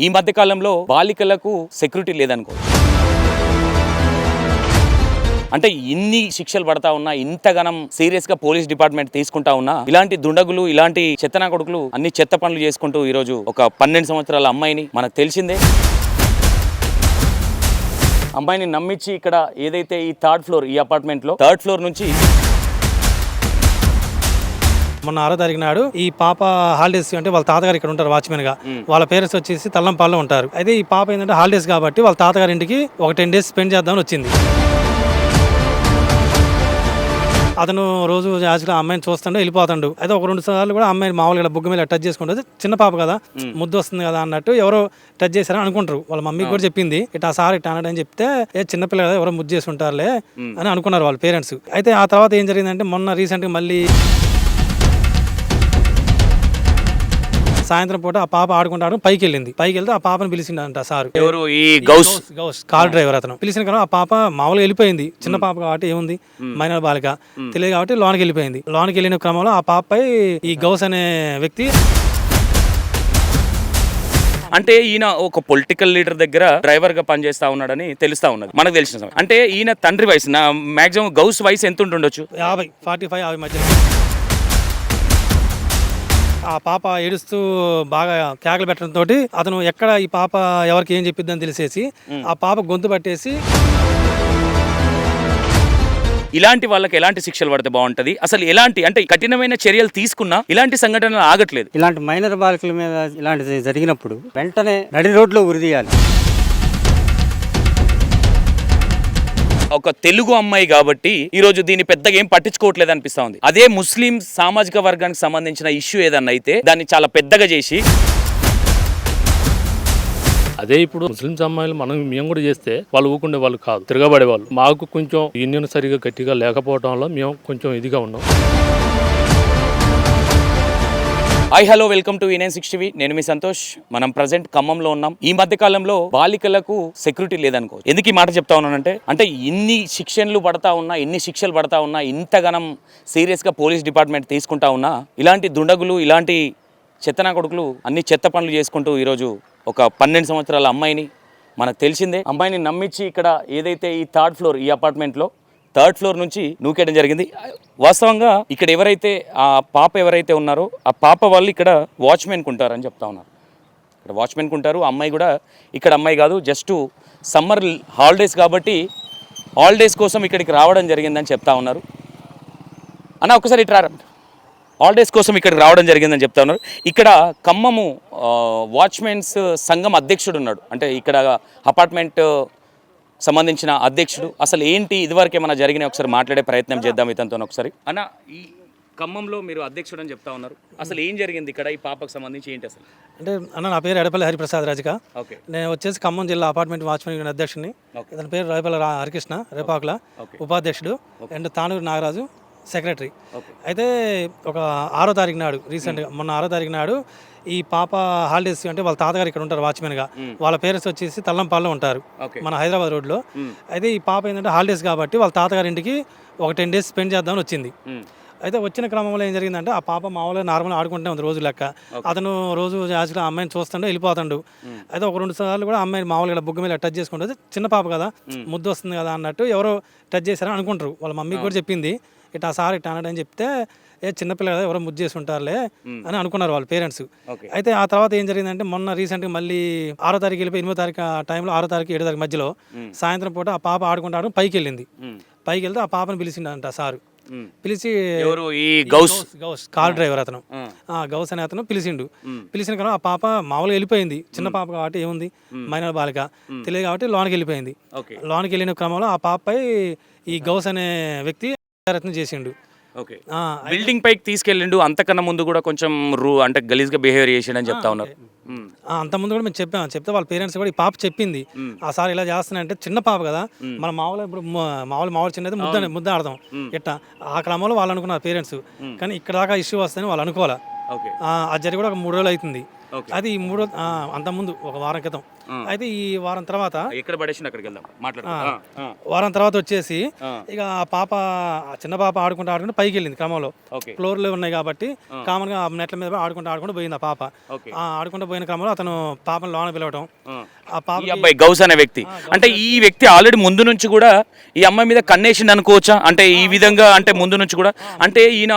ఈ మధ్య కాలంలో బాలికలకు సెక్యూరిటీ లేదనుకో. అంటే ఇన్ని శిక్షలు పడతా ఉన్నా, ఇంతగానం సీరియస్ గా పోలీస్ డిపార్ట్మెంట్ తీసుకుంటా ఉన్నా, ఇలాంటి దుండగులు, ఇలాంటి చెత్తనా కొడుకులు అన్ని చెత్త పనులు చేసుకుంటూ ఈరోజు ఒక 12 సంవత్సరాల అమ్మాయిని, మనకు తెలిసిందే, అమ్మాయిని నమ్మించి ఇక్కడ ఏదైతే ఈ థర్డ్ ఫ్లోర్, ఈ అపార్ట్మెంట్ లో థర్డ్ ఫ్లోర్ నుంచి మొన్న 6వ తారీఖు నాడు ఈ పాప హాలిడేస్ అంటే వాళ్ళ తాతగారు ఇక్కడ ఉంటారు వాచ్మెన్ గా, వాళ్ళ పేరెంట్స్ వచ్చేసి తల్లంపాల్లో ఉంటారు. అయితే ఈ పాప ఏంటంటే హాలిడేస్ కాబట్టి వాళ్ళ తాతగారి ఇంటికి ఒక 10 days స్పెండ్ చేద్దామని వచ్చింది. అతను రోజు యాక్చువల్గా అమ్మాయిని చూస్తుండే వెళ్ళిపోతాడు. అయితే ఒక 2 సార్లు కూడా అమ్మాయిని మామూలుగా బుగ్గ మీద టచ్ చేసుకుంటుంది. చిన్న పాప కదా, ముద్దు వస్తుంది కదా అన్నట్టు ఎవరో టచ్ చేశారని అనుకుంటారు. వాళ్ళ మమ్మీకి కూడా చెప్పింది, ఇట్లా సార్ ఇట్లా అన్నాడు అని చెప్తే, చిన్నపిల్ల కదా ఎవరో ముద్దు చేసి ఉంటారులే అని అనుకున్నారు వాళ్ళ పేరెంట్స్. అయితే ఆ తర్వాత ఏం జరిగిందంటే మొన్న రీసెంట్గా మళ్ళీ సాయంత్రం పూట ఆ పాప ఆడుకుంటాడు, పైకి వెళ్తే ఆ పాపను పిలిచిండంట సార్. ఎవరు? ఈ గౌస్ కార్ డ్రైవర్ అతను పిలిచిన కదా. ఆ పాప మామూలుగా వెళ్ళిపోయింది. చిన్న పాప కాబట్టి ఏముంది, మైనర్ బాలిక తెలియదు కాబట్టి లోనికి వెళ్ళిపోయింది. లోనికి వెళ్ళిన క్రమంలో ఆ పాపపై ఈ గౌస్ అనే వ్యక్తి, అంటే ఈయన ఒక పొలిటికల్ లీడర్ దగ్గర డ్రైవర్ గా పనిచేస్తా ఉన్నాడని తెలుస్తా ఉన్నది, మనకు తెలిసిన సమయం. అంటే ఈయన తండ్రి వయసు మాక్సిమం గౌస్ వయసు ఎంత ఉంటుండొచ్చు? 50, 45, 50 మధ్య. ఆ పాప ఏడుస్తూ బాగా కేకలు పెట్టడంతో అతను ఎక్కడ ఈ పాప ఎవరికి ఏం చెప్పిద్దని తెలిసేసి ఆ పాప గొంతు పట్టేసి, ఇలాంటి వాళ్ళకి ఎలాంటి శిక్షలు పడితే బాగుంటది? అసలు ఎలాంటి అంటే కఠినమైన చర్యలు తీసుకున్నా ఇలాంటి సంఘటనలు ఆగట్లేదు. ఇలాంటి మైనర్ బాలికల మీద ఇలాంటిది జరిగినప్పుడు వెంటనే నడి రోడ్లో ఉరిదీయాలి. ఒక తెలుగు అమ్మాయి కాబట్టి ఈ రోజు దీన్ని పెద్దగా ఏం పట్టించుకోవట్లేదు అనిపిస్తా ఉంది. అదే ముస్లిం సామాజిక వర్గానికి సంబంధించిన ఇష్యూ ఏదన్నా అయితే దాన్ని చాలా పెద్దగా చేసి, అదే ఇప్పుడు ముస్లింస్ అమ్మాయిలు మేము కూడా చేస్తే వాళ్ళు ఊకుండే వాళ్ళు కాదు, తిరగబడే వాళ్ళు. మాకు కొంచెం యూనియన్ సరిగా గట్టిగా లేకపోవడంలో మేము కొంచెం ఇదిగా ఉన్నాం. Hi hello, welcome to E960 TV. నేను మీ సంతోష్. మనం ప్రజెంట్ ఖమ్మంలో ఉన్నాం. ఈ మధ్య కాలంలో బాలికలకు సెక్యూరిటీ లేదనుకో. ఎందుకు ఈ మాట చెప్తా ఉన్నానంటే, అంటే ఇన్ని శిక్షలు పడతా ఉన్నా, ఇంతగానం సీరియస్గా పోలీస్ డిపార్ట్మెంట్ తీసుకుంటా ఉన్నా, ఇలాంటి దుండగులు, ఇలాంటి చెత్తనా కొడుకులు అన్ని చెత్త పనులు చేసుకుంటూ ఈరోజు ఒక 12 సంవత్సరాల అమ్మాయిని, మనకు తెలిసిందే, అమ్మాయిని నమ్మించి ఇక్కడ ఏదైతే ఈ థర్డ్ ఫ్లోర్, ఈ అపార్ట్మెంట్లో థర్డ్ ఫ్లోర్ నుంచి నూకేయడం జరిగింది. వాస్తవంగా ఇక్కడ ఎవరైతే ఆ పాప ఎవరైతే ఉన్నారో ఆ పాప వాళ్ళు ఇక్కడ వాచ్మెన్కి ఉంటారని చెప్తా ఉన్నారు. ఇక్కడ వాచ్మెన్కి ఉంటారు. అమ్మాయి కూడా ఇక్కడ అమ్మాయి కాదు, జస్ట్ సమ్మర్ హాలిడేస్ కాబట్టి హాలిడేస్ కోసం ఇక్కడికి రావడం జరిగిందని చెప్తా ఉన్నారు. అన్న ఒకసారి ఇట్లా హాలిడేస్ కోసం ఇక్కడికి రావడం జరిగిందని చెప్తా ఉన్నారు. ఇక్కడ ఖమ్మము వాచ్మెన్స్ సంఘం అధ్యక్షుడు ఉన్నాడు, అంటే ఇక్కడ అపార్ట్మెంట్ సంబంధించిన అధ్యక్షుడు. అసలు ఏంటి ఇదివరకు ఏమైనా జరిగిన ఒకసారి మాట్లాడే ప్రయత్నం చేద్దాం ఇతనితో ఒకసారి. అన్న, ఈ ఖమ్మంలో మీరు అధ్యక్షుడు అని చెప్తా ఉన్నారు, అసలు ఏం జరిగింది ఇక్కడ ఈ పాపకు సంబంధించి ఏంటి అసలు? అంటే అన్న నా పేరు ఎడపల్లి హరిప్రసాద్ రాజిక. ఓకే. నేను వచ్చేసి ఖమ్మం జిల్లా అపార్ట్మెంట్ వాచ్మెన్ అధ్యక్షుడిని. అతని పేరు రేపల్లి హరికృష్ణ, రేపాకుల ఉపాధ్యక్షుడు, అండ్ తానూరు నాగరాజు సెక్రటరీ. అయితే ఒక 6వ తారీఖు నాడు, రీసెంట్గా మొన్న 6వ తారీఖు నాడు ఈ పాప హాలిడేస్ అంటే వాళ్ళ తాతగారు ఇక్కడ ఉంటారు వాచ్మెన్ గా, వాళ్ళ పేరెంట్స్ వచ్చేసి తల్లంపాల్లో ఉంటారు మన హైదరాబాద్ రోడ్లో. అయితే ఈ పాప ఏంటంటే హాలిడేస్ కాబట్టి వాళ్ళ తాతగారి ఇంటికి ఒక 10 days స్పెండ్ చేద్దామని వచ్చింది. అయితే వచ్చిన క్రమంలో ఏం జరిగిందంటే ఆ పాప మామూలుగా నార్మల్గా ఆడుకుంటే ఉంది రోజు లెక్క. అతను రోజు యాక్చువల్గా అమ్మాయిని చూస్తుండే వెళ్ళిపోతాడు. అయితే ఒక 2 సార్లు కూడా అమ్మాయిని మామూలుగా బుగ్గ మీద టచ్ చేసుకుంటుంది. చిన్న పాప కదా, ముద్దు వస్తుంది కదా అన్నట్టు ఎవరో టచ్ చేశారని అనుకుంటారు. వాళ్ళ మమ్మీకి కూడా చెప్పింది, ఇట్లా సార్ ఇట్లా అన్నాడు అని చెప్తే, చిన్నపిల్ల కదా ఎవరో ముద్దు చేసి ఉంటారులే అని అనుకున్నారు వాళ్ళ పేరెంట్స్. అయితే ఆ తర్వాత ఏం జరిగిందంటే మొన్న రీసెంట్గా మళ్ళీ 6వ తారీఖు వెళ్ళిపోయి 8వ తారీఖు ఆ టైంలో 6వ తారీఖు 7వ తారీఖు మధ్యలో సాయంత్రం పూట ఆ పాప ఆడుకుంటాడు, పైకి వెళ్తే ఆ పాపను పిలిచిండంట సార్. పిలిచి, ఎవరు? ఈ గౌస్ కార్ డ్రైవర్ అతను, గౌస్ అనే అతను పిలిచిన కదా. ఆ పాప మామూలుగా వెళ్ళిపోయింది. చిన్న పాప కాబట్టి ఏముంది, మైనర్ బాలిక తెలియదు కాబట్టి లోనికి వెళ్ళిపోయింది. లోనికి వెళ్ళిన క్రమంలో ఆ పాపపై ఈ గౌస్ అనే వ్యక్తి ప్రయత్నం చేసిండు. ఓకే. బిల్డింగ్ పైకి తీసుకెళ్ళిండు. అంతకన్నా ముందు కూడా కొంచెం అంటే గలీజ్గా బిహేవియర్ చేసిండని చెప్తా ఉన్నారు. అంత ముందు కూడా మేము చెప్తే వాళ్ళ పేరెంట్స్ కూడా ఈ పాప చెప్పింది, ఆ సార్ ఇలా చేస్తున్నాయంటే చిన్న పాప కదా, మనం మామూలుగా ఇప్పుడు మామూలు చిన్నది ముద్ద ఆడదాం ఇట్లా. ఆ క్రమంలో వాళ్ళు అనుకున్నారు పేరెంట్స్, కానీ ఇక్కడ దాకా ఇష్యూ వస్తుందని వాళ్ళు అనుకోవాలా. అది జరిగి కూడా ఒక 3 రోజులు అవుతుంది. అది మూడో అంతకుముందు ఒక వారం క్రితం. అయితే ఈ వారం తర్వాత ఎక్కడ పడేసి అక్కడికి వెళ్దాం మాట్లాడుకుందాం. వారం తర్వాత వచ్చేసి ఇక ఆ పాప చిన్న పాప ఆడుకుంటూ పైకి వెళ్ళింది క్రమంలో. ఫ్లోర్లో ఉన్నాయి కాబట్టి కామన్గా నెట్ల మీద ఆడుకుంటూ పోయింది ఆ పాప. ఆడుకుంటూ పోయిన క్రమంలో అతను పాపను లోన పిలవటం. ఆ పాప అబ్బాయి గౌస్ అనే వ్యక్తి, అంటే ఈ వ్యక్తి ఆల్రెడీ ముందు నుంచి కూడా ఈ అమ్మాయి మీద కన్నేసింది అనుకోవచ్చా? అంటే ఈ విధంగా అంటే ముందు నుంచి కూడా అంటే ఈయన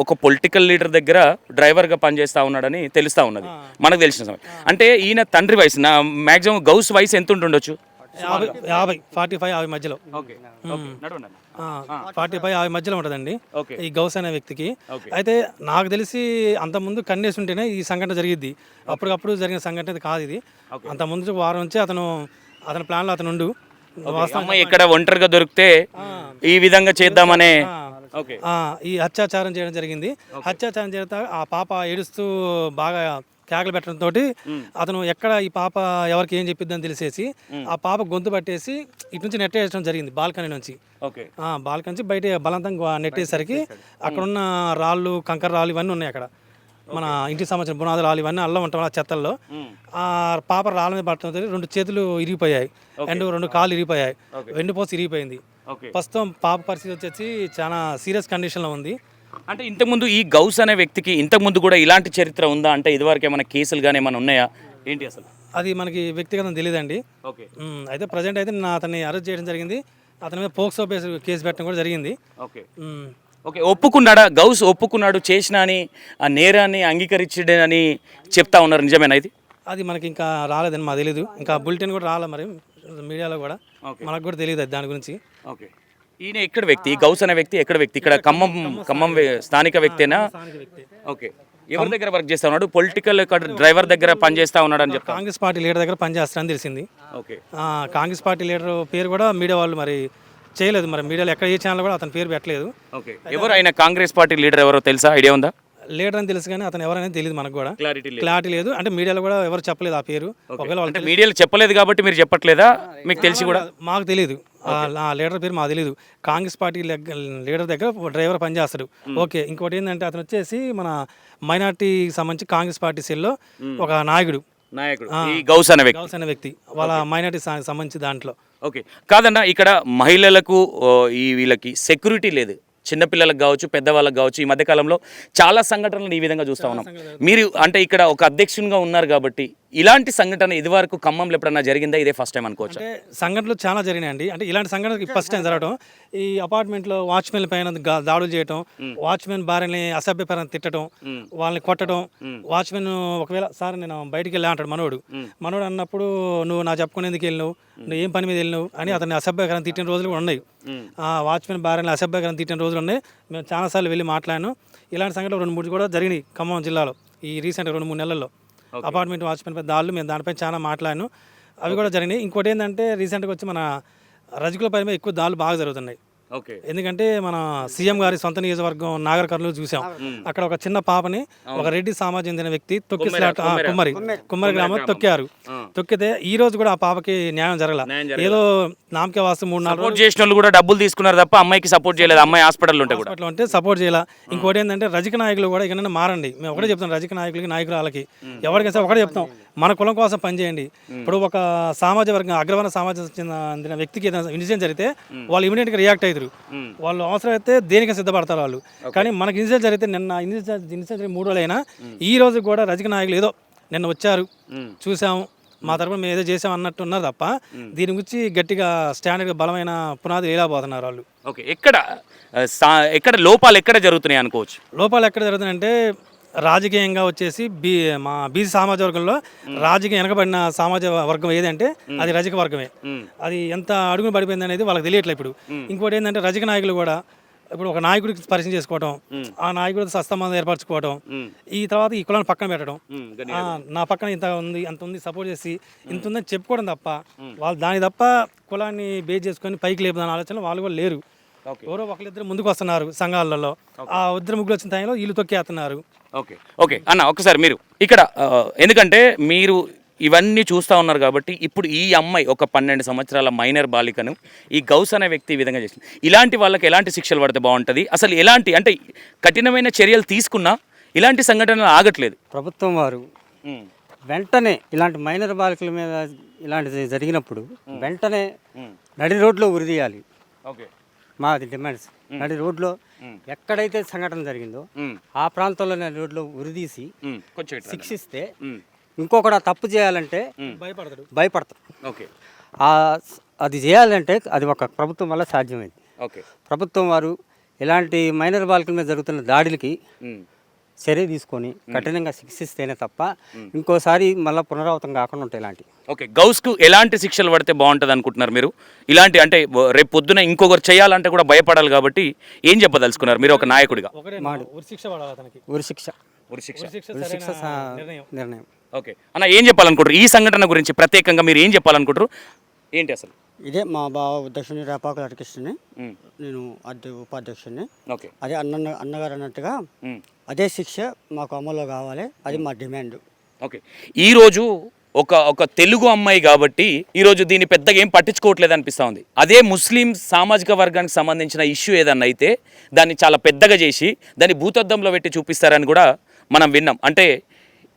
ఒక పొలిటికల్ లీడర్ దగ్గర డ్రైవర్గా పనిచేస్తా ఉన్నాడని తెలుస్తా ఉన్నది మనకు తెలిసిన సమయం. అంటే ఈయన తండ్రి వయసు మాక్సిమం గౌస్ వయసు ఎంత ఉంటుండొచ్చు? 45 మధ్యలో, 45-50 మధ్యలో ఉంటుందండి ఈ గౌస్ అనే వ్యక్తికి. అయితే నాకు తెలిసి అంతకుముందు కన్నేసి ఉంటేనే ఈ సంఘటన జరిగిద్ది. అప్పటికప్పుడు జరిగిన సంఘటన కాదు ఇది. అంత ముందు వారం నుంచి అతని ప్లాన్లో అతను ఉండు. అమ్మాయి ఎక్కడ ఒంటరిగా దొరికితే ఈ విధంగా చేద్దామనే ఈ అత్యాచారం చేయడం జరిగింది. అత్యాచారం చేయడం ఆ పాప ఏడుస్తూ బాగా కేకలు పెట్టడంతో అతను ఎక్కడ ఈ పాప ఎవరికి ఏం చెప్పిద్దని తెలిసేసి ఆ పాప గొంతు పట్టేసి ఇటు నుంచి నెట్టేయడం జరిగింది బాల్కనీ నుంచి. బాల్కనీ నుంచి బయట బలవంతంగా నెట్టేసరికి అక్కడున్న రాళ్ళు, కంకర రాళ్ళు ఇవన్నీ ఉన్నాయి అక్కడ. మన ఇంటికి సంబంధించిన బునాది రాళ్ళు ఇవన్నీ అల్లం ఉంటాం ఆ చెత్తల్లో. ఆ పాప రాళ్ళ మీద పట్టడంతో 2 చేతులు ఇరిగిపోయాయి అండ్ 2 కాళ్ళు ఇరిగిపోయాయి, వెన్నుపోసి ఇరిగిపోయింది. ప్రస్తుతం పాప పరిస్థితి వచ్చేసి చాలా సీరియస్ కండిషన్లో ఉంది. అంటే ఇంతకుముందు ఈ గౌస్ అనే వ్యక్తికి ఇంతకుముందు కూడా ఇలాంటి చరిత్ర ఉందా? అంటే ఇదివరకు ఏమైనా కేసులు కానీ ఏమైనా ఉన్నాయా ఏంటి అసలు? అది మనకి వ్యక్తిగతం తెలియదండి. అయితే ప్రజెంట్ అయితే అతన్ని అరెస్ట్ చేయడం జరిగింది. అతని మీద పోక్సో కేసు పెట్టడం కూడా జరిగింది. ఓకే, ఒప్పుకున్నాడా? గౌస్ ఒప్పుకున్నాడు చేసిన అని, ఆ నేరాన్ని అంగీకరించడని చెప్తా ఉన్నారు, నిజమేనా ఇది? అది మనకి ఇంకా రాలేదని మాకు తెలీదు. ఇంకా బులెటిన్ కూడా రాలే మరి మీడియాలో కూడా, మనకు కూడా తెలియదు దాని గురించి. ఓకే, ఈయన ఎక్కడ వ్యక్తి? గౌస్ అనే వ్యక్తి ఎక్కడ వ్యక్తి? ఇక్కడ ఖమ్మం స్థానిక వ్యక్తేనా? ఓకే, ఎవరి దగ్గర వర్క్ చేస్తా ఉన్నాడు? పొలిటికల్ డ్రైవర్ దగ్గర పనిచేస్తా ఉన్నాడు అని చెప్తాను. కాంగ్రెస్ పార్టీ లీడర్ దగ్గర పనిచేస్తారని తెలిసింది. ఓకే, కాంగ్రెస్ పార్టీ లీడర్ పేరు కూడా మీడియా వాళ్ళు మరి చేయలేదు. మరి మీడియాలో ఎక్కడ ఏ ఛానల్ కూడా అతని పేరు పెట్టలేదు. ఓకే, ఎవరు ఆయన కాంగ్రెస్ పార్టీ లీడర్ ఎవరో తెలుసా? ఐడియా ఉందా? లీడర్ అని తెలుసు కానీ అతను ఎవరైనా తెలియదు, మనకు కూడా క్లారిటీ లేదు. అంటే మీడియాలో కూడా ఎవరు చెప్పలేదు ఆ పేరు. ఒకవేళ మీడియాలో చెప్పలేదు కాబట్టి మీరు చెప్పట్లేదా? మీకు తెలిసి కూడా మాకు తెలియదు. ఆ లీడర్ పేరు మాకు తెలియదు. కాంగ్రెస్ పార్టీ లీడర్ దగ్గర డ్రైవర్ పనిచేస్తాడు. ఓకే, ఇంకోటి ఏంటంటే అతను వచ్చేసి మన మైనార్టీకి సంబంధించి కాంగ్రెస్ పార్టీ సెల్లో ఒక నాయకుడు ఈ గౌస్ అనే వ్యక్తి వాళ్ళ మైనార్టీ సంబంధించి దాంట్లో. ఓకే, కాదన్నా ఇక్కడ మహిళలకు ఈ వీళ్ళకి సెక్యూరిటీ లేదు. చిన్నపిల్లలకు కావచ్చు, పెద్దవాళ్ళకి కావచ్చు. ఈ మధ్యకాలంలో చాలా సంఘటనలు ఈ విధంగా చూస్తూ ఉన్నాం. మీరు అంటే ఇక్కడ ఒక అధ్యక్షునిగా ఉన్నారు కాబట్టి ఇలాంటి సంఘటన ఇదివరకు ఖమ్మంలో ఎప్పుడన్నా జరిగిందా? ఇదే ఫస్ట్ టైం అనుకోవచ్చు. అంటే సంఘటనలు చాలా జరిగినాయండి. అంటే ఇలాంటి సంఘటనలు ఫస్ట్ టైం జరగడం. ఈ అపార్ట్మెంట్లో వాచ్మెన్ పైన దాడులు చేయడం, వాచ్మెన్ భార్యని అసభ్యపరంగా తిట్టడం, వాళ్ళని కొట్టడం. వాచ్మెన్ ఒకవేళ సార్ నేను బయటికి వెళ్ళా అంటాడు మనోడు అన్నప్పుడు నువ్వు నా చెప్పుకునేందుకు వెళ్ళినావు, నువ్వు ఏం పని మీద వెళ్ళినావు అని అతన్ని అసభ్యకరంగా తిట్టిన రోజులు కూడా ఉన్నాయి. వాచ్మెన్ భార్యని అసభ్యకరంగా తిట్టిన రోజులు ఉన్నాయి. మేము చాలాసార్లు వెళ్ళి మాట్లాడాను. ఇలాంటి సంఘటనలు 2-3 కూడా జరిగినాయి ఖమ్మం జిల్లాలో ఈ రీసెంట్గా 2-3 నెలల్లో. అపార్ట్మెంట్ వాచ్మెన్ పై దాడులు మేము దానిపై చాలా మాట్లాడాను, అవి కూడా జరిగినాయి. ఇంకోటి ఏంటంటే రీసెంట్గా వచ్చి మన రజకుల పై మీద ఎక్కువ దాడులు బాగా జరుగుతున్నాయి. ఎందుకంటే మన సీఎం గారి సొంత నియోజకవర్గం నాగర్ కర్నూలు చూసాం. అక్కడ ఒక చిన్న పాపని ఒక రెడ్డి సమాజం చెందిన వ్యక్తి కుమ్మరి గ్రామం తొక్కితే ఈ రోజు కూడా ఆ పాపకి న్యాయం జరగల. ఏదో నామకే వాస్తు 3-4 రోజులు చేసిన వాళ్ళు కూడా డబ్బులు తీసుకున్నారు తప్ప అమ్మాయికి సపోర్ట్ చేయలేదు. అమ్మాయి హాస్పిటల్ ఉంటే సపోర్ట్ చేయాల. ఇంకోటి ఏంటంటే రజక నాయకులు కూడా ఇక్కడ మారండి. మేము ఒకటే చెప్తాం రజక నాయకులకి, నాయకురాలకి ఎవరికైనా ఒకటే చెప్తాం, మన కులం కోసం పనిచేయండి. ఇప్పుడు ఒక సామాజిక వర్గం అగ్రవర్ణ సమాజం చెందిన వ్యక్తికి ఏదైనా ఇన్సిడెంట్ జరిగితే వాళ్ళు ఇమీడియట్గా రియాక్ట్ అవుతారు. వాళ్ళు అవసరం అయితే దేనికి సిద్ధపడతారు వాళ్ళు. కానీ మనకి ఇన్సిడెంట్ జరిగితే నిన్న ఇన్సిడెంట్ 3 రోజులైనా ఈ రోజు కూడా రజక నాయకులు ఏదో నిన్న వచ్చారు, చూసాము, మా తరపున మేము ఏదో చేసాం అన్నట్టు ఉన్నారు తప్ప దీని గురించి గట్టిగా స్టాండర్డ్గా బలమైన పునాదులు వేయలేకపోతున్నారు వాళ్ళు. ఓకే, ఎక్కడ లోపాలు ఎక్కడ జరుగుతున్నాయి అనుకోవచ్చు? లోపాలు ఎక్కడ జరుగుతున్నాయంటే రాజకీయంగా వచ్చేసి మా బీసీ సామాజిక వర్గంలో రాజకీయ వెనకబడిన సామాజిక వర్గం ఏదంటే అది రజక వర్గమే. అది ఎంత అడుగును పడిపోయింది అనేది వాళ్ళకి తెలియట్లేదు. ఇప్పుడు ఇంకోటి ఏంటంటే రజక నాయకులు కూడా ఇప్పుడు ఒక నాయకుడికి పరిచయం చేసుకోవడం, ఆ నాయకుడితో సత్సంబంధం ఏర్పరచుకోవడం, ఈ తర్వాత ఈ కులాన్ని పక్కన పెట్టడం, నా పక్కన ఇంత ఉంది అంత ఉంది సపోర్ట్ చేసి ఇంత ఉందని చెప్పుకోవడం తప్ప వాళ్ళు దాని తప్ప కులాన్ని బేస్ చేసుకొని పైకి లేపుదాని ఆలోచన వాళ్ళు కూడా లేరు. ఎవరో ఒకరిద్దరు ముందుకు వస్తున్నారు సంఘాలలో, ఆ 2-3 వచ్చిన టైంలో వీళ్ళు తొక్కేస్తున్నారు. ఓకే అన్న, ఒకసారి మీరు ఇక్కడ ఎందుకంటే మీరు ఇవన్నీ చూస్తూ ఉన్నారు కాబట్టి ఇప్పుడు ఈ అమ్మాయి ఒక 12 సంవత్సరాల మైనర్ బాలికను ఈ గౌస్ అనే వ్యక్తి ఈ విధంగా చేసింది. ఇలాంటి వాళ్ళకి ఎలాంటి శిక్షలు పడితే బాగుంటుంది? అసలు ఎలాంటి అంటే కఠినమైన చర్యలు తీసుకున్నా ఇలాంటి సంఘటనలు ఆగట్లేదు. ప్రభుత్వం వారు వెంటనే ఇలాంటి మైనర్ బాలికల మీద ఇలాంటిది జరిగినప్పుడు వెంటనే నడి రోడ్లో ఉరిదీయాలి. ఓకే. మాది డిమాండ్స్. నడి రోడ్లో ఎక్కడైతే సంఘటన జరిగిందో ఆ ప్రాంతంలో నడి రోడ్లో ఉరిదీసి కొంచెం ఇట్లా. శిక్షిస్తే ఇంకొకటి ఆ తప్పు చేయాలంటే భయపడతారు. ఓకే. అది చేయాలంటే అది ఒక ప్రభుత్వం వల్ల సాధ్యమైంది. ఓకే. ప్రభుత్వం వారు ఇలాంటి మైనర్ బాలికల మీద జరుగుతున్న దాడులకి చర్య తీసుకొని కఠినంగా శిక్షిస్తేనే తప్ప ఇంకోసారి మళ్ళీ పునరావృతం కాకుండా ఉంటాయి ఇలాంటి. ఓకే. గౌస్కు ఎలాంటి శిక్షలు పడితే బాగుంటుంది అనుకుంటున్నారు మీరు? ఇలాంటి అంటే రేపు పొద్దున ఇంకొకరు చేయాలంటే కూడా భయపడాలి కాబట్టి ఏం చెప్పదలుచుకున్నారు మీరు ఒక నాయకుడిగా? ఉరిశిక్ష నిర్ణయం. ఓకే అన్న, ఏం చెప్పాలనుకుంటారు ఈ సంఘటన గురించి? ప్రత్యేకంగా మీరు ఏం చెప్పాలనుకుంటారు? ఏంటి అసలు? ఇదే మా బావ అధ్యక్షుని రేపాకుల హరికృష్ణని, నేను ఉపాధ్యక్షుడిని. ఓకే. అదే అన్నగారు అన్నట్టుగా అదే శిక్ష మాకు అమల్లో కావాలి, అది మా డిమాండ్. ఓకే. ఈరోజు ఒక తెలుగు అమ్మాయి కాబట్టి ఈరోజు దీన్ని పెద్దగా ఏం పట్టించుకోవట్లేదు అనిపిస్తూ ఉంది. అదే ముస్లిం సామాజిక వర్గానికి సంబంధించిన ఇష్యూ ఏదన్నా అయితే దాన్ని చాలా పెద్దగా చేసి దాన్ని భూతద్దంలో పెట్టి చూపిస్తారని కూడా మనం విన్నాం. అంటే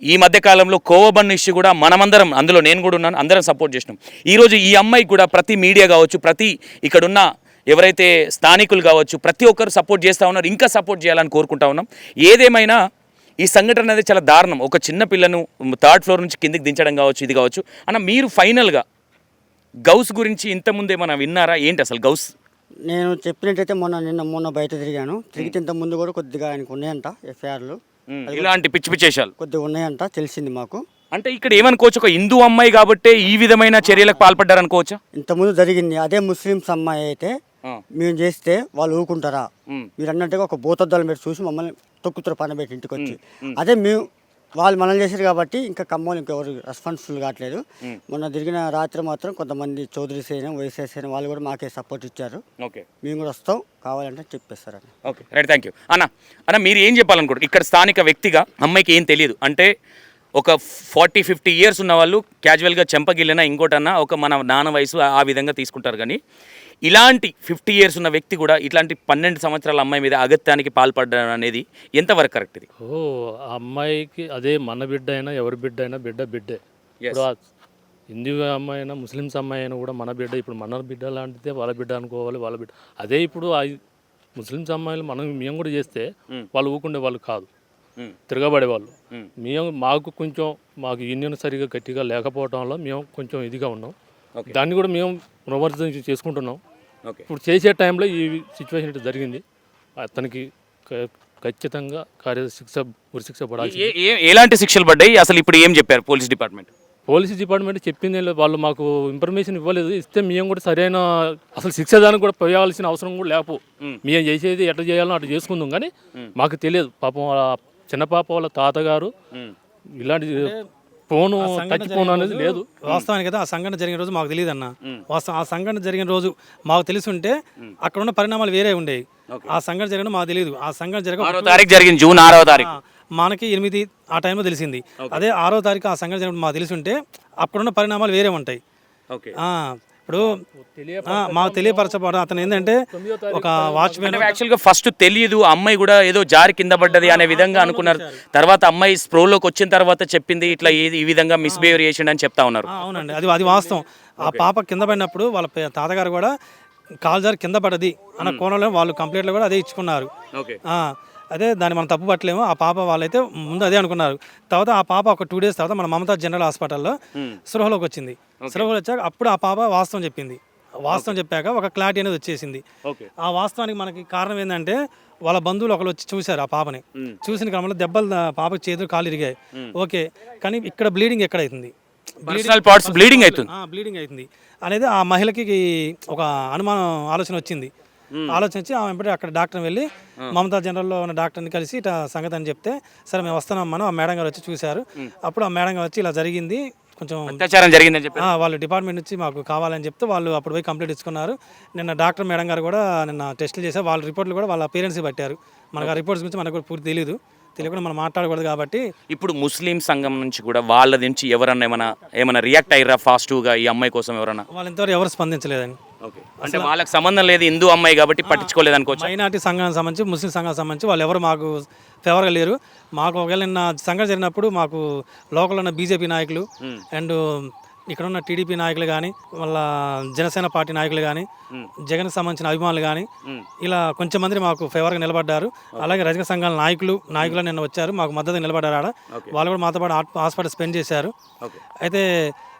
ఈ మధ్యకాలంలో కోవబన్ ఇష్యూ కూడా మనమందరం, అందులో నేను కూడా ఉన్నాను, అందరం సపోర్ట్ చేసినాం. ఈరోజు ఈ అమ్మాయికి కూడా ప్రతి మీడియా కావచ్చు, ప్రతి ఇక్కడున్న ఎవరైతే స్థానికులు కావచ్చు, ప్రతి ఒక్కరు సపోర్ట్ చేస్తూ ఉన్నారు. ఇంకా సపోర్ట్ చేయాలని కోరుకుంటా ఉన్నాం. ఏదేమైనా ఈ సంఘటన అనేది చాలా దారుణం. ఒక చిన్న పిల్లను 3rd ఫ్లోర్ నుంచి కిందికి దించడం కావచ్చు, ఇది కావచ్చు. అన్న, మీరు ఫైనల్గా గౌస్ గురించి ఇంతకుముందు ఏమైనా విన్నారా? ఏంటి అసలు గౌస్? నేను చెప్పినట్టయితే మొన్న బయట తిరిగితే ఇంత ముందు కూడా కొద్దిగా ఆయనకు ఉన్నాయంట ఎఫ్ఐఆర్లు, ఇలాంటి పిచ్చి పిచ్చేశాలు కొద్దిగా ఉన్నాయంట, తెలిసింది మాకు. అంటే ఇక్కడ ఏమనుకోవచ్చు, ఒక హిందూ అమ్మాయి కాబట్టి ఈ విధమైన చర్యలకు పాల్పడ్డారనుకోవచ్చా? ఇంతకుముందు జరిగింది. అదే ముస్లిమ్స్ అమ్మాయి అయితే మేము చేస్తే వాళ్ళు ఊరుకుంటారా? మీరు అన్నట్టుగా ఒక భూతద్దాలు మీరు చూసి మమ్మల్ని తొక్కుతారు పనబెట్టి ఇంటికి వచ్చి. అదే మేము వాళ్ళు మనం చేశారు కాబట్టి ఇంకా ఖమ్మంలో ఇంకెవరు రెస్పాన్సిబుల్ కావట్లేదు. మొన్న తిరిగిన రాత్రి మాత్రం కొంతమంది చౌదరి సేన, వైఎస్ఆర్ సేన వాళ్ళు కూడా మాకే సపోర్ట్ ఇచ్చారు. ఓకే, మేము కూడా వస్తాం కావాలంటే చెప్పేస్తారని. Okay, right, thank you. అన్న మీరు ఏం చెప్పాలనుకుంటారు? ఇక్కడ స్థానిక వ్యక్తిగా అమ్మాయికి ఏం తెలియదు అంటే ఒక 40-50 ఇయర్స్ ఉన్న వాళ్ళు క్యాజువల్గా చెంపగిల్లినా ఇంకోటన్నా ఒక మన నాన్న వయసు ఆ విధంగా తీసుకుంటారు. కానీ ఇలాంటి 50 ఇయర్స్ ఉన్న వ్యక్తి కూడా ఇట్లాంటి 12 సంవత్సరాల అమ్మాయి మీద అగత్యానికి పాల్పడడం అనేది ఎంతవరకు కరెక్ట్? ఇది ఆ అమ్మాయికి అదే మన బిడ్డ అయినా ఎవరి బిడ్డ అయినా బిడ్డే. ఇప్పుడు హిందూ అమ్మాయి అయినా ముస్లిమ్స్ అమ్మాయి అయినా కూడా మన బిడ్డ. ఇప్పుడు మన బిడ్డ లాంటిదే వాళ్ళ బిడ్డ అనుకోవాలి, వాళ్ళ బిడ్డ. అదే ఇప్పుడు ముస్లిమ్స్ అమ్మాయిలు మేము కూడా చేస్తే వాళ్ళు ఊకుండే వాళ్ళు కాదు, తిరగబడే వాళ్ళు. మాకు యూనియన్ సరిగా గట్టిగా లేకపోవడంలో మేము కొంచెం ఇదిగా ఉన్నాం. దాన్ని కూడా మేము పునర్వర్ధన చేసుకుంటున్నాం. ఇప్పుడు చేసే టైంలో ఈ సిచ్యువేషన్ ఇట్లా జరిగింది. అతనికి ఖచ్చితంగా ఉరిశిక్ష పడాలి. ఎలాంటి శిక్షలు పడ్డాయి అసలు? ఇప్పుడు ఏం చెప్పారు పోలీస్ డిపార్ట్మెంట్? చెప్పింది వాళ్ళు మాకు ఇన్ఫర్మేషన్ ఇవ్వలేదు. ఇస్తే మేము కూడా సరైన అసలు శిక్ష దానికి కూడా పోయాల్సిన అవసరం కూడా లేకపో. మేము చేసేది ఎట్లా చేయాలో అట్లా చేసుకుందాం. కానీ మాకు తెలియదు. పాపం చిన్న పాప వాళ్ళ తాతగారు ఇలాంటి ఫోను టచ్ ఫోన్ అనేది లేదు. వాస్తవానికి అయితే ఆ సంఘటన జరిగిన రోజు మాకు తెలియదు అన్న. వాస్తవం ఆ సంఘటన జరిగిన రోజు మాకు తెలిసి ఉంటే అక్కడ ఉన్న పరిణామాలు వేరే ఉండేవి. ఆ సంఘటన జరిగిన మాకు తెలియదు. ఆ సంఘటన జరిగింది జూన్ 6వ తారీఖు, మనకి 8 ఆ టైంలో తెలిసింది. అదే 6వ తారీఖు ఆ సంఘటన జరిగిన మాకు తెలిసి ఉంటే అక్కడున్న పరిణామాలు వేరే ఉంటాయి. ఇప్పుడు మాకు తెలియపరచబడ అతను ఏంటంటే ఒక వాచ్మెన్. యాక్చువల్గా ఫస్ట్ తెలియదు, అమ్మాయి కూడా ఏదో జారి కింద పడ్డది అనే విధంగా అనుకున్నారు. తర్వాత అమ్మాయి స్ప్రోలోకి వచ్చిన తర్వాత చెప్పింది ఇట్లా ఈ విధంగా మిస్బిహేవ్ చేసిండు అని చెప్తా ఉన్నారు. అవునండి, అది వాస్తవం. ఆ పాప కింద పడినప్పుడు వాళ్ళ తాతగారు కూడా కాలు జారి కింద పడ్డది అన్న కోణంలో వాళ్ళు కంప్లైంట్లో కూడా అదే ఇచ్చుకున్నారు. అదే దాన్ని మనం తప్పు పట్టలేము. ఆ పాప వాళ్ళైతే ముందు అదే అనుకున్నారు. తర్వాత ఆ పాప ఒక 2 డేస్ తర్వాత మన మమతా జనరల్ హాస్పిటల్లో స్పృహలోకి వచ్చింది. స్పృహలో వచ్చాక అప్పుడు ఆ పాప వాస్తవం చెప్పింది. వాస్తవం చెప్పాక ఒక క్లారిటీ అనేది వచ్చేసింది. ఆ వాస్తవానికి మనకి కారణం ఏంటంటే వాళ్ళ బంధువులు ఒకరు వచ్చి చూశారు ఆ పాపని. చూసిన క్రమంలో దెబ్బలు పాపకి చేతులు కాలు ఇరిగాయి. ఓకే, కానీ ఇక్కడ బ్లీడింగ్ ఎక్కడైతుంది? బ్లీడింగ్ అవుతుంది అనేది ఆ మహిళకి ఒక అనుమానం ఆలోచన వచ్చింది. ఆలోచన వచ్చి ఆమె వెంబడి అక్కడ డాక్టర్ని వెళ్ళి మమతా జనరల్లో ఉన్న డాక్టర్ని కలిసి ఇట్లా సంగతి అని చెప్తే సరే మేము వస్తున్నాం ఆ మేడం గారు వచ్చి చూశారు. అప్పుడు ఆ మేడం గారు వచ్చి ఇలా జరిగింది, కొంచెం అత్యాచారం జరిగిందని చెప్పి వాళ్ళు డిపార్ట్మెంట్ నుంచి మాకు కావాలని చెప్తే వాళ్ళు అప్పుడు పోయి కంప్లీట్ ఇచ్చుకున్నారు. నిన్న డాక్టర్ మేడం గారు కూడా నిన్న టెస్టులు చేశారు. వాళ్ళ రిపోర్ట్లు కూడా వాళ్ళ పేరెంట్స్కి పట్టారు. మనకు ఆ రిపోర్ట్స్ గురించి మనకు కూడా పూర్తి తెలియదు. తెలియకుండా మనం మాట్లాడకూడదు కాబట్టి ఇప్పుడు ముస్లిం సంఘం నుంచి కూడా వాళ్ళ నుంచి ఎవరన్నా ఏమైనా రియాక్ట్ అయ్యారా ఫాస్ట్గా ఈ అమ్మాయి కోసం ఎవరన్నా? వాళ్ళు ఇంతవరకు ఎవరు స్పందించలేదండి. ఓకే, అంటే వాళ్ళకి సంబంధం లేదు, హిందూ అమ్మాయి కాబట్టి పట్టించుకోలేదు అనుకోవచ్చు. మైనార్టీ సంఘానికి సంబంధించి ముస్లిం సంఘానికి సంబంధించి వాళ్ళు ఎవరు మాకు ఫేవర్గా లేరు. మాకు ఒకవేళ నిన్న సంఘటన జరిగినప్పుడు మాకు లోకల్ ఉన్న బీజేపీ నాయకులు అండ్ ఇక్కడ ఉన్న టీడీపీ నాయకులు కానీ వాళ్ళ జనసేన పార్టీ నాయకులు కానీ జగన్కి సంబంధించిన అభిమానులు కానీ ఇలా కొంచెం మంది మాకు ఫేవర్గా నిలబడ్డారు. అలాగే రజక సంఘాల నాయకులు నిన్న వచ్చారు, మాకు మద్దతు నిలబడ్డారు. ఆడ వాళ్ళు కూడా మాతో పాటు హాస్పిటల్ స్పెండ్ చేశారు. అయితే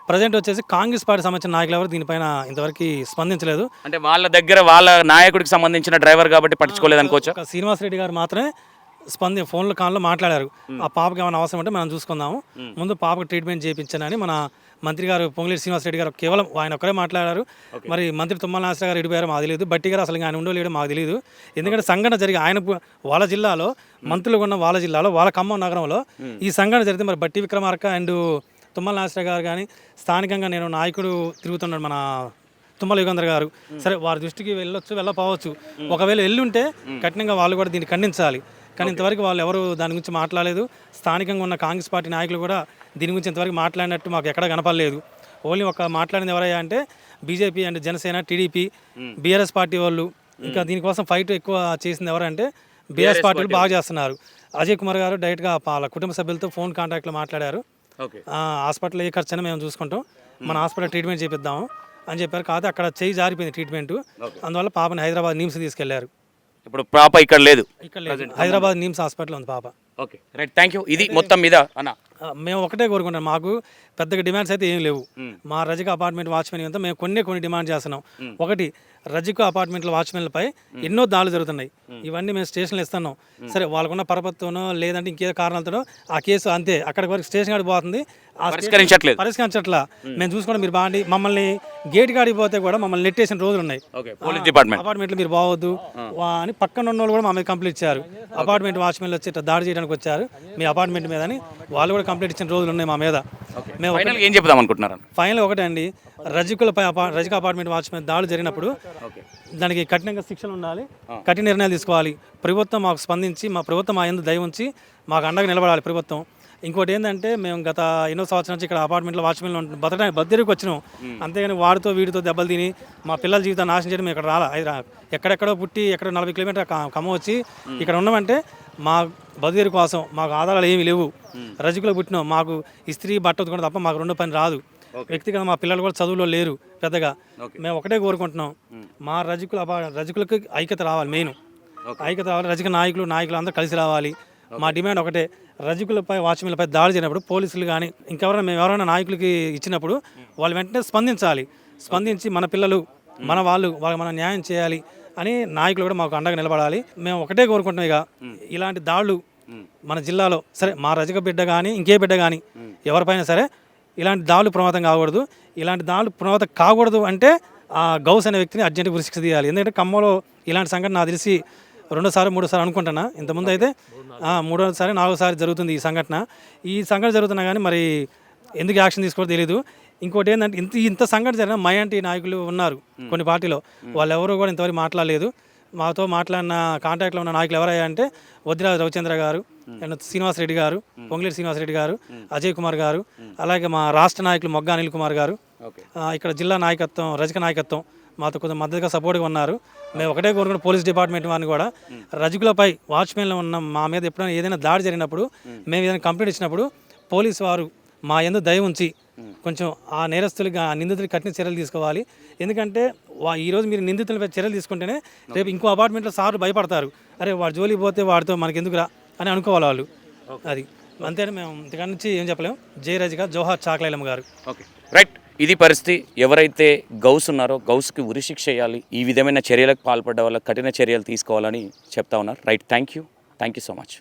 ప్రజెంట్ వచ్చేసి కాంగ్రెస్ పార్టీ సంబంధించిన నాయకులు ఎవరు దీనిపైన ఇంతవరకు స్పందించలేదు. అంటే వాళ్ళ దగ్గర వాళ్ళ నాయకుడికి సంబంధించిన డ్రైవర్ కాబట్టి పట్టించుకోలేదు అనుకోవచ్చు. శ్రీనివాస్ రెడ్డి గారు మాత్రమే ఫోన్లో కాల్లో మాట్లాడారు. ఆ పాపకి ఏమైనా అవసరం ఉంటే మనం చూసుకుందాము, ముందు పాపకు ట్రీట్మెంట్ చేయించానని మన మంత్రి గారు పొంగులేటి శ్రీనివాస్ రెడ్డి గారు కేవలం ఆయన ఒక్కరే మాట్లాడారు. మరి మంత్రి తుమ్మల నాగేశ్వర గారు ఎడిపోయారు మాకు తెలియదు, బట్టి గారు అసలు ఆయన ఉండలేడు మాకు తెలియదు. ఎందుకంటే సంఘటన జరిగి ఆయన వాళ్ళ జిల్లాలో మంత్రులు ఉన్న వాళ్ళ జిల్లాలో వాళ్ళ ఖమ్మం నగరంలో ఈ సంఘటన జరిగితే మరి బట్టి విక్రమార్క అండ్ తుమ్మల నాగేశ్వర గారు కానీ స్థానికంగా నేను నాయకుడు తిరుగుతున్నాడు మన తుమ్మల యుగంధర్ గారు, సరే వారి దృష్టికి వెళ్ళపోవచ్చు. ఒకవేళ వెళ్ళుంటే కఠినంగా వాళ్ళు కూడా దీన్ని ఖండించాలి. కానీ ఇంతవరకు వాళ్ళు ఎవరు దాని గురించి మాట్లాడలేదు. స్థానికంగా ఉన్న కాంగ్రెస్ పార్టీ నాయకులు కూడా దీని గురించి ఇంతవరకు మాట్లాడినట్టు మాకు ఎక్కడ కనపడలేదు. ఓన్లీ ఒక మాట్లాడింది ఎవరయ్యా అంటే BJP and Janasena, TDP, BRS party వాళ్ళు. ఇంకా దీనికోసం ఫైట్ ఎక్కువ చేసింది ఎవరంటే బీఆర్ఎస్ పార్టీలు బాగా చేస్తున్నారు. అజయ్ కుమార్ గారు డైరెక్ట్గా వాళ్ళ కుటుంబ సభ్యులతో ఫోన్ కాంటాక్ట్లో మాట్లాడారు. హాస్పిటల్ ఏ ఖర్చు అయినా మేము చూసుకుంటాం, మన హాస్పిటల్ ట్రీట్మెంట్ చేపిద్దాము అని చెప్పారు. కాకపోతే అక్కడ చేయి జారిపోయింది ట్రీట్మెంట్, అందువల్ల పాపని హైదరాబాద్ నిమ్స్ తీసుకెళ్లారు. ఇప్పుడు పాప ఇక్కడ లేదు, హైదరాబాద్ నిమ్స్ హాస్పిటల్ ఉంది పాప. Okay, right, thank you. ఇది మొత్తం మీద అన్న మేము ఒకటే కోరుకుంటాం, మాకు పెద్దగా డిమాండ్స్ అయితే ఏం లేవు. మా రజిక అపార్ట్మెంట్ వాచ్మెన్ అంతా మేము కొన్ని డిమాండ్ చేస్తున్నాం. ఒకటి, రజిక అపార్ట్మెంట్ల వాచ్మెన్లపై ఎన్నో దాడులు జరుగుతున్నాయి. ఇవన్నీ మేము స్టేషన్లో ఇస్తున్నాం. సరే వాళ్ళకున్న పరపతితోనో లేదంటే ఇంకే కారణాలతోనో ఆ కేసు అంతే అక్కడికి వరకు స్టేషన్ కాడికి పోతుంది, పరిష్కరించట్లా. మేము చూసుకోవడం మీరు బాగుండి మమ్మల్ని గేట్ కాడికి పోతే కూడా మమ్మల్ని నెట్టేసిన రోజులు ఉన్నాయి. అపార్ట్మెంట్లో మీరు బాగోద్దు అని పక్కన ఉన్న వాళ్ళు కూడా మా మీద కంప్లైంట్ ఇచ్చారు. అపార్ట్మెంట్ వాచ్మెన్లు వచ్చి దాడి చేయడానికి వచ్చారు మీ అపార్ట్మెంట్ మీద అని వాళ్ళు కూడా కంప్లైంట్ ఇచ్చిన రోజులు ఉన్నాయి మా మీద. మేము ఏం చెప్దాం అనుకుంటున్నారు? ఫైనల్ ఒకటే అండి, రజిక అపార్ట్మెంట్ వాచ్మెన్ దాడులు జరిగినప్పుడు దానికి కఠినంగా శిక్షలు ఉండాలి, కఠిన నిర్ణయాలు తీసుకోవాలి. ప్రభుత్వం మాకు స్పందించి మా ప్రభుత్వం మా యందు దయ ఉంచి మాకు అండగా నిలబడాలి ప్రభుత్వం. ఇంకోటి ఏంటంటే మేము గత ఎన్నో సంవత్సరాల నుంచి ఇక్కడ అపార్ట్మెంట్లో వాచ్మెన్లో బతకడానికి బద్దరికి వచ్చినాం. అంతేగాని వాడితో వీడితో దెబ్బలు తిని మా పిల్లల జీవితాన్ని నాశనం చేయడం మేము ఇక్కడ ఎక్కడెక్కడో పుట్టి ఎక్కడ 40 కిలోమీటర్ ఖమ్మం వచ్చి ఇక్కడ ఉన్నామంటే మా బతుదేరి కోసం మాకు ఆధారాలు ఏమీ లేవు. రజకులో పుట్టినాం, మాకు ఇస్త్రీ బట్ట ఉతుకోవడం తప్ప మాకు రెండో పని రాదు. వ్యక్తిగత మా పిల్లలు కూడా చదువులో లేరు పెద్దగా. మేము ఒకటే కోరుకుంటున్నాం, మా రజకులకు ఐక్యత రావాలి. మెయిన్ ఐక్యత రావాలి, రజక నాయకులు అందరూ కలిసి రావాలి. మా డిమాండ్ ఒకటే, రజకులపై వాచ్మెన్లపై దాడి చేయనప్పుడు పోలీసులు కానీ ఎవరైనా నాయకులకి ఇచ్చినప్పుడు వాళ్ళు వెంటనే స్పందించి మన పిల్లలు వాళ్ళకి మనం న్యాయం చేయాలి అని నాయకులు కూడా మాకు అండగా నిలబడాలి. మేము ఒకటే కోరుకుంటున్నాం, ఇక ఇలాంటి దాడులు మన జిల్లాలో సరే మా రజక బిడ్డ కానీ ఇంకే బిడ్డ కానీ ఎవరిపైన సరే ఇలాంటి దాడులు ప్రమాదం కాకూడదు. ఇలాంటి దాడులు ప్రమాదం కాకూడదు అంటే ఆ గౌస్ అనే వ్యక్తిని అర్జెంట్గా ఉరిశిక్ష తీయాలి. ఎందుకంటే ఖమ్మంలో ఇలాంటి సంఘటన నాకు తెలిసి 2 సార్లు 3 సార్లు అనుకుంటున్నా. ఇంతకుముందు అయితే 3వ సారి 4వ సారి జరుగుతుంది ఈ సంఘటన జరుగుతున్నా కానీ మరి ఎందుకు యాక్షన్ తీసుకోవడం తెలియదు. ఇంకోటి ఏంటంటే ఇంత సంఘటన జరిగిన మైనారిటీ నాయకులు ఉన్నారు కొన్ని పార్టీలో, వాళ్ళు ఎవరు కూడా ఇంతవరకు మాట్లాడలేదు. మాతో మాట్లాడిన కాంటాక్ట్లో ఉన్న నాయకులు ఎవరయ్యా అంటే వద్దిరాజు రవిచంద్ర గారు, శ్రీనివాస్ రెడ్డి గారు, పొంగులేటి శ్రీనివాస్ రెడ్డి గారు, అజయ్ కుమార్ గారు, అలాగే మా రాష్ట్ర నాయకులు మొగ్గ అనిల్ కుమార్ గారు, ఇక్కడ జిల్లా నాయకత్వం రజక నాయకత్వం మాతో కొంచెం మద్దతుగా సపోర్ట్గా ఉన్నారు. మేము ఒకటే కోరుకున్న పోలీస్ డిపార్ట్మెంట్ వారిని కూడా రజకులపై వాచ్మెన్లో ఉన్న మా మీద ఎప్పుడైనా ఏదైనా దాడి జరిగినప్పుడు మేము ఏదైనా కంప్లైంట్ ఇచ్చినప్పుడు పోలీసు వారు మా యందు దయ ఉంచి కొంచెం ఆ నేరస్తులకి ఆ నిందితులకి కఠిన చర్యలు తీసుకోవాలి. ఎందుకంటే ఈరోజు మీరు నిందితులపై చర్యలు తీసుకుంటేనే రేపు ఇంకో అపార్ట్మెంట్లో సార్లు భయపడతారు, అరే వాడు జోలికి పోతే వాడితో మనకి ఎందుకురా అని అనుకోవాలి వాళ్ళు. అది అంతేనా, మేము ఇంతకాడ నుంచి ఏం చెప్పలేము. జై రజిక, జోహార్ చాక్లైలమ్మ గారు. ఓకే, రైట్, ఇది పరిస్థితి. ఎవరైతే గౌస్ ఉన్నారో గౌస్కి ఉరిశిక్ష చేయాలి, ఈ విధమైన చర్యలకు పాల్పడ్డ వాళ్ళకి కఠిన చర్యలు తీసుకోవాలని చెప్తా ఉన్నారు. Right, thank you so much.